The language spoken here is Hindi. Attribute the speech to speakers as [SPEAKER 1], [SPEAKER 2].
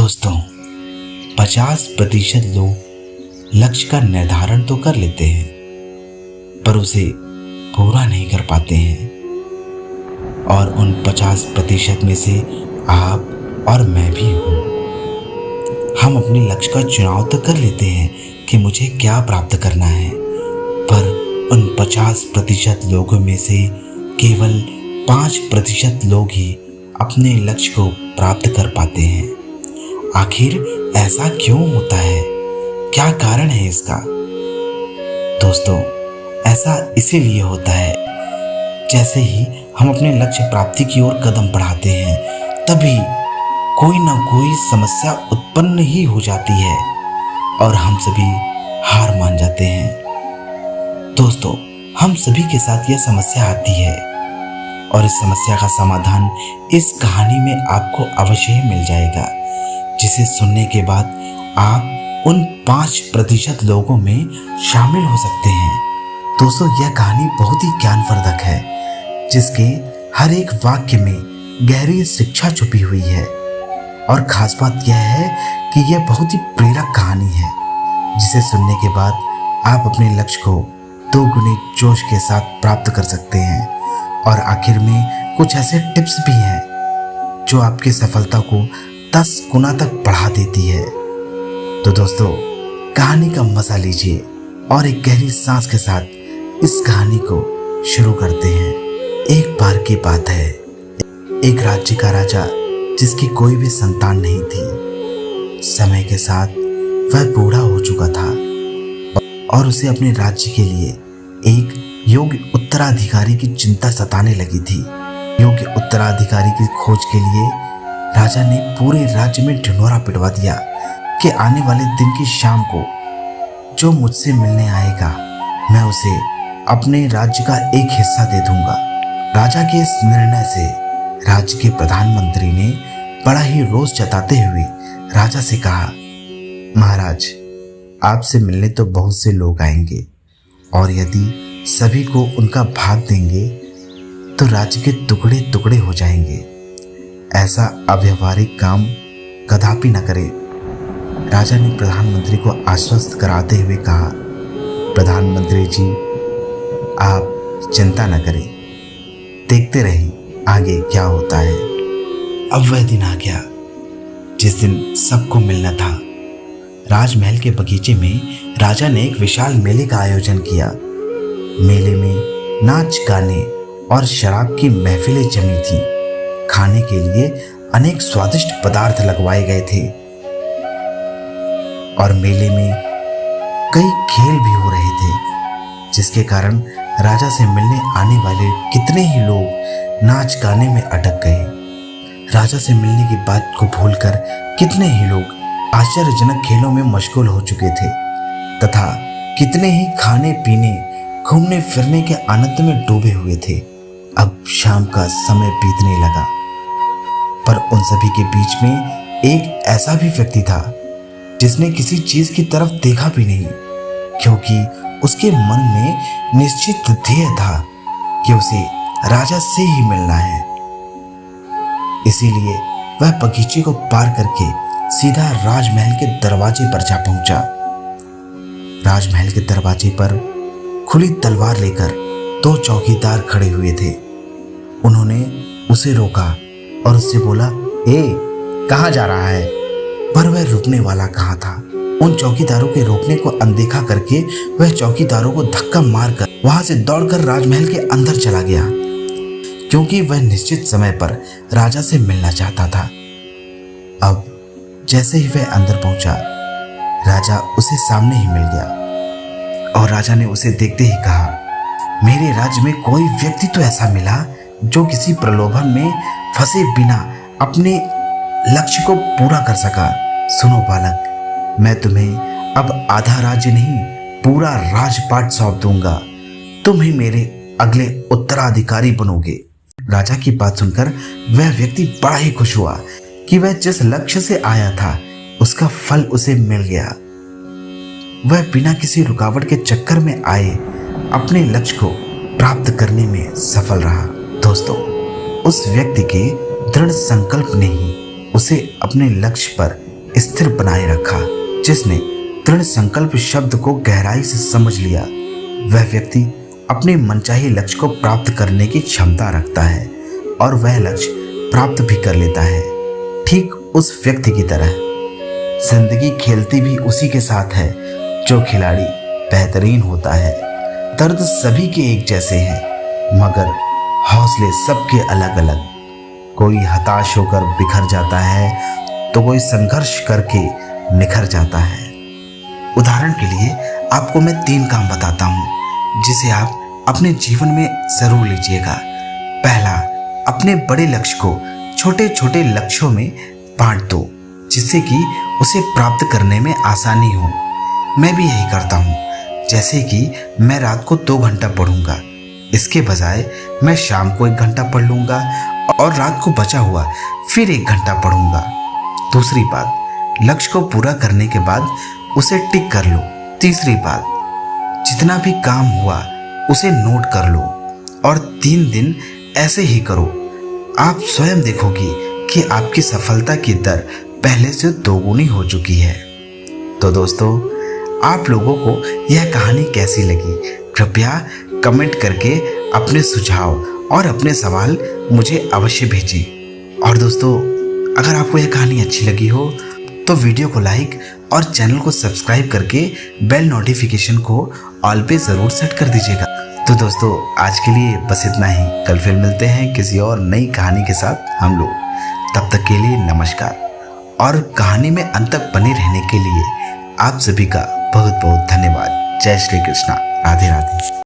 [SPEAKER 1] दोस्तों, 50% लोग लक्ष्य का निर्धारण तो कर लेते हैं, पर उसे पूरा नहीं कर पाते हैं। और उन 50% में से आप और मैं भी हूँ। हम अपने लक्ष्य का चुनाव तो कर लेते हैं कि मुझे क्या प्राप्त करना है, पर उन 50% लोगों में से केवल 5% लोग ही अपने लक्ष्य को प्राप्त कर पाते हैं। आखिर ऐसा क्यों होता है? क्या कारण है इसका? दोस्तों, ऐसा इसीलिए होता है, जैसे ही हम अपने लक्ष्य प्राप्ति की ओर कदम बढ़ाते हैं, तभी कोई ना कोई समस्या उत्पन्न ही हो जाती है और हम सभी हार मान जाते हैं। दोस्तों, हम सभी के साथ यह समस्या आती है और इस समस्या का समाधान इस कहानी में आपको अवश्य ही मिल जाएगा, जिसे सुनने के बाद आप उन 5% लोगों में शामिल हो सकते हैं। दोस्तों, यह कहानी बहुत ही ज्ञानवर्धक है, जिसके हर एक वाक्य में गहरी शिक्षा छुपी हुई है। और खास बात यह है कि यह बहुत ही प्रेरक कहानी है, जिसे सुनने के बाद आप अपने लक्ष्य को 2 गुने जोश के साथ प्राप्त कर सकते हैं। और आखिर में कुछ ऐसे टिप्स भी हैं जो आपकी सफलता को 10 गुना तक बढ़ा देती है। तो दोस्तों, कहानी का मजा लीजिए और एक गहरी सांस के साथ इस कहानी को शुरू करते हैं। एक बार की बात है, एक राज्य का राजा जिसकी कोई भी संतान नहीं थी। समय के साथ वह बूढ़ा हो चुका था और उसे अपने राज्य के लिए एक योग्य उत्तराधिकारी की चिंता सताने लगी थी। योग्य उत्तराधिकारी की खोज के लिए राजा ने पूरे राज्य में ढिंढोरा पिटवा दिया कि आने वाले दिन की शाम को जो मुझसे मिलने आएगा, मैं उसे अपने राज्य का एक हिस्सा दे दूंगा। राजा के इस निर्णय से राज्य के प्रधानमंत्री ने बड़ा ही रोष जताते हुए राजा से कहा, महाराज, आपसे मिलने तो बहुत से लोग आएंगे और यदि सभी को उनका भाग देंगे तो राज्य के टुकड़े टुकड़े हो जाएंगे। ऐसा अव्यावहारिक काम कदापि न करें। राजा ने प्रधानमंत्री को आश्वस्त कराते हुए कहा, प्रधानमंत्री जी, आप चिंता न करें, देखते रहें आगे क्या होता है। अब वह दिन आ गया जिस दिन सबको मिलना था। राजमहल के बगीचे में राजा ने एक विशाल मेले का आयोजन किया। मेले में नाच गाने और शराब की महफिलें जमी थी। खाने के लिए अनेक स्वादिष्ट पदार्थ लगवाए गए थे और मेले में कई खेल भी हो रहे थे, जिसके कारण राजा से मिलने आने वाले कितने ही लोग नाच गाने में अटक गए। राजा से मिलने की बात को भूलकर कितने ही लोग आश्चर्यजनक खेलों में मशगूल हो चुके थे तथा कितने ही खाने पीने घूमने फिरने के आनंद में डूबे हुए थे। अब शाम का समय बीतने लगा, पर उन सभी के बीच में एक ऐसा भी व्यक्ति था जिसने किसी चीज की तरफ देखा भी नहीं, क्योंकि उसके मन में निश्चित ध्येय था कि उसे राजा से ही मिलना है। इसीलिए वह बगीचे को पार करके सीधा राजमहल के दरवाजे पर जा पहुंचा। राजमहल के दरवाजे पर खुली तलवार लेकर 2 चौकीदार खड़े हुए थे। उन्होंने उसे रोका और उससे बोला, कहाँ जा रहा है? पर वह रुकने वाला कहाँ था। उन चौकीदारों के रोकने को अनदेखा करके वह चौकीदारों को धक्का मारकर वहां से दौड़कर राजमहल के अंदर चला गया, क्योंकि वह निश्चित समय पर राजा से मिलना चाहता था। अब जैसे ही वह अंदर पहुंचा, राजा उसे सामने ही मिल गया और राजा ने उसे देखते ही कहा, मेरे राज्य में कोई व्यक्ति तो ऐसा मिला जो किसी प्रलोभन में फंसे बिना अपने लक्ष्य को पूरा कर सका। सुनो बालक, मैं तुम्हें अब आधा राज्य नहीं, पूरा राजपाट सौंप दूंगा। तुम ही मेरे अगले उत्तराधिकारी बनोगे। राजा की बात सुनकर वह व्यक्ति बड़ा ही खुश हुआ कि वह जिस लक्ष्य से आया था उसका फल उसे मिल गया। वह बिना किसी रुकावट के चक्कर में आए अपने लक्ष्य को प्राप्त करने में सफल रहा। दोस्तों, उस व्यक्ति के दृढ़ संकल्प ने ही उसे अपने लक्ष्य पर स्थिर बनाए रखा। जिसने दृढ़ संकल्प शब्द को गहराई से समझ लिया, वह व्यक्ति अपने मनचाहे लक्ष्य को प्राप्त करने की क्षमता रखता है और वह लक्ष्य प्राप्त भी कर लेता है। ठीक उस व्यक्ति की तरह जिंदगी खेलती भी उसी के साथ है जो खिलाड़ी बेहतरीन होता है। दर्द सभी के एक जैसे हैं, मगर हौसले सबके अलग अलग। कोई हताश होकर बिखर जाता है तो कोई संघर्ष करके निखर जाता है। उदाहरण के लिए आपको मैं 3 काम बताता हूँ जिसे आप अपने जीवन में जरूर लीजिएगा। पहला, अपने बड़े लक्ष्य को छोटे छोटे लक्ष्यों में बांट दो जिससे कि उसे प्राप्त करने में आसानी हो। मैं भी यही करता हूँ। जैसे कि मैं रात को 2 घंटा पढ़ूंगा, इसके बजाय मैं शाम को 1 घंटा पढ़ लूंगा और रात को बचा हुआ फिर 1 घंटा पढ़ूंगा। दूसरी बात, लक्ष्य को पूरा करने के बाद उसे टिक कर लो। तीसरी बात, जितना भी काम हुआ उसे नोट कर लो और 3 दिन ऐसे ही करो। आप स्वयं देखोगे कि आपकी सफलता की दर पहले से 2 गुनी हो चुकी है। तो दोस्तों, आप लोगों को यह कहानी कैसी लगी, कृपया कमेंट करके अपने सुझाव और अपने सवाल मुझे अवश्य भेजें। और दोस्तों, अगर आपको यह कहानी अच्छी लगी हो तो वीडियो को लाइक और चैनल को सब्सक्राइब करके बेल नोटिफिकेशन को ऑल पे ज़रूर सेट कर दीजिएगा। तो दोस्तों, आज के लिए बस इतना ही। कल फिर मिलते हैं किसी और नई कहानी के साथ हम लोग। तब तक के लिए नमस्कार और कहानी में अंत तक बने रहने के लिए आप सभी का बहुत बहुत धन्यवाद। जय श्री कृष्णा। राधे राधे।